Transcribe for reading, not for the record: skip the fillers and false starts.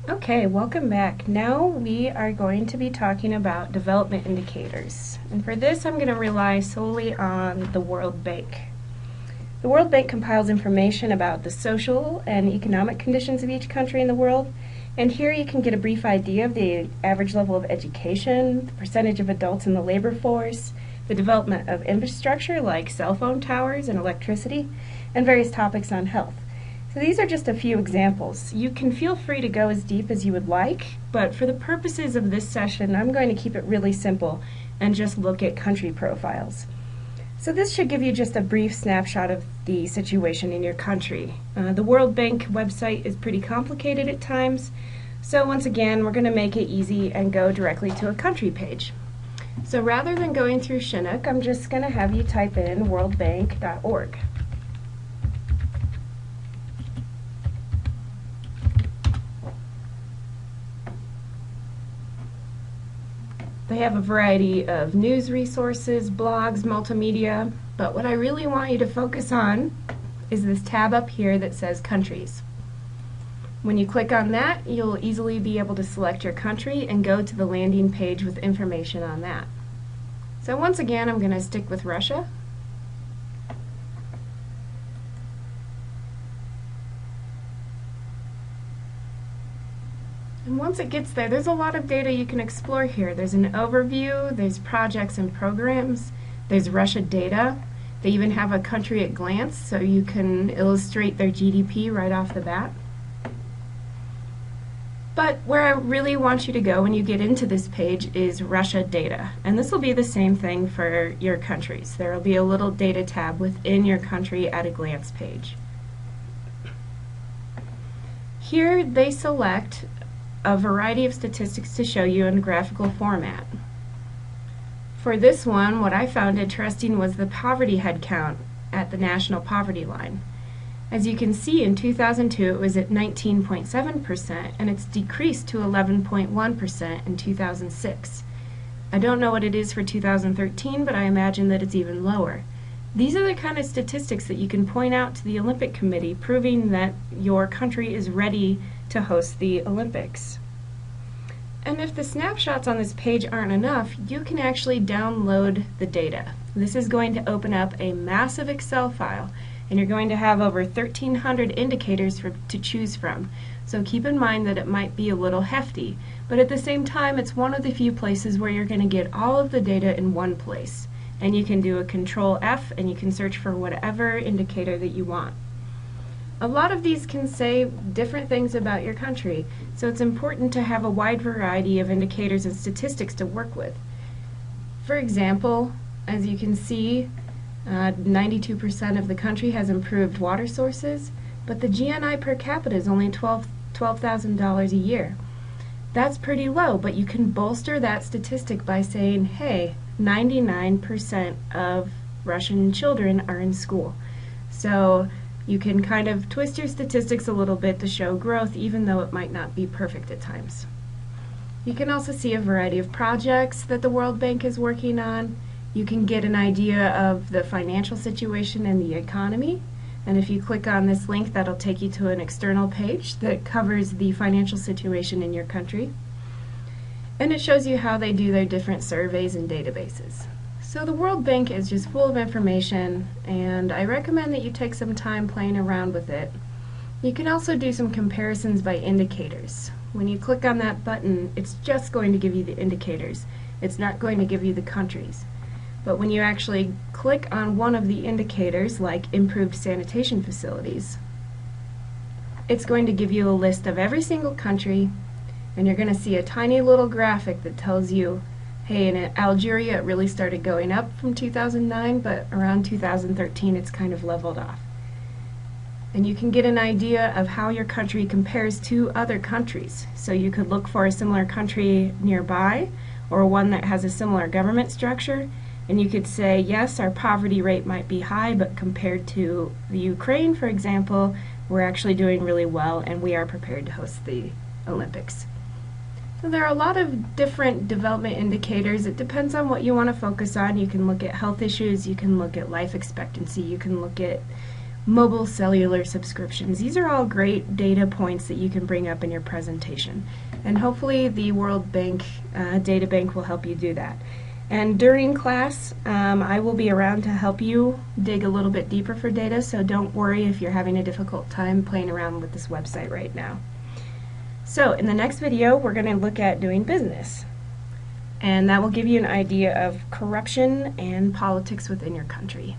Okay, welcome back. Now we are going to be talking about development indicators. And for this, I'm going to rely solely on the World Bank. The World Bank compiles information about the social and economic conditions of each country in the world. And here you can get a brief idea of the average level of education, the percentage of adults in the labor force, the development of infrastructure like cell phone towers and electricity, and various topics on health. So these are just a few examples. You can feel free to go as deep as you would like, but for the purposes of this session, I'm going to keep it really simple and just look at country profiles. So this should give you just a brief snapshot of the situation in your country. The World Bank website is pretty complicated at times, so once again, we're going to make it easy and go directly to a country page. So rather than going through Chinook, I'm just going to have you type in worldbank.org. They have a variety of news resources, blogs, multimedia, but what I really want you to focus on is this tab up here that says Countries. When you click on that, you'll easily be able to select your country and go to the landing page with information on that. So once again, I'm going to stick with Russia. And once it gets there, there's a lot of data you can explore here. There's an overview, there's projects and programs, there's Russia data. They even have a country at glance, so you can illustrate their GDP right off the bat. But where I really want you to go when you get into this page is Russia data. And this will be the same thing for your countries. There will be a little data tab within your country at a glance page. Here they select a variety of statistics to show you in graphical format. For this one, what I found interesting was the poverty head count at the national poverty line. As you can see, in 2002 it was at 19.7%, and it's decreased to 11.1% in 2006. I don't know what it is for 2013, but I imagine that it's even lower. These are the kind of statistics that you can point out to the Olympic Committee, proving that your country is ready to host the Olympics. And if the snapshots on this page aren't enough, you can actually download the data. This is going to open up a massive Excel file, and you're going to have over 1,300 indicators to choose from. So keep in mind that it might be a little hefty, but at the same time it's one of the few places where you're going to get all of the data in one place. And you can do a Control F and you can search for whatever indicator that you want. A lot of these can say different things about your country, so it's important to have a wide variety of indicators and statistics to work with. For example, as you can see, 92% of the country has improved water sources, but the GNI per capita is only $12,000 a year. That's pretty low, but you can bolster that statistic by saying, hey, 99% of Russian children are in school. So you can kind of twist your statistics a little bit to show growth, even though it might not be perfect at times. You can also see a variety of projects that the World Bank is working on. You can get an idea of the financial situation and the economy. And if you click on this link, that'll take you to an external page that covers the financial situation in your country. And it shows you how they do their different surveys and databases. So the World Bank is just full of information, and I recommend that you take some time playing around with it. You can also do some comparisons by indicators. When you click on that button, it's just going to give you the indicators. It's not going to give you the countries. But when you actually click on one of the indicators, like improved sanitation facilities, it's going to give you a list of every single country, and you're going to see a tiny little graphic that tells you, hey, in Algeria it really started going up from 2009, but around 2013 it's kind of leveled off. And you can get an idea of how your country compares to other countries. So you could look for a similar country nearby, or one that has a similar government structure, and you could say, yes, our poverty rate might be high, but compared to the Ukraine, for example, we're actually doing really well, and we are prepared to host the Olympics. So there are a lot of different development indicators. It depends on what you want to focus on. You can look at health issues, you can look at life expectancy, you can look at mobile cellular subscriptions. These are all great data points that you can bring up in your presentation. And hopefully the World Bank Data Bank will help you do that. And during class, I will be around to help you dig a little bit deeper for data, so don't worry if you're having a difficult time playing around with this website right now. So in the next video, we're going to look at doing business. And that will give you an idea of corruption and politics within your country.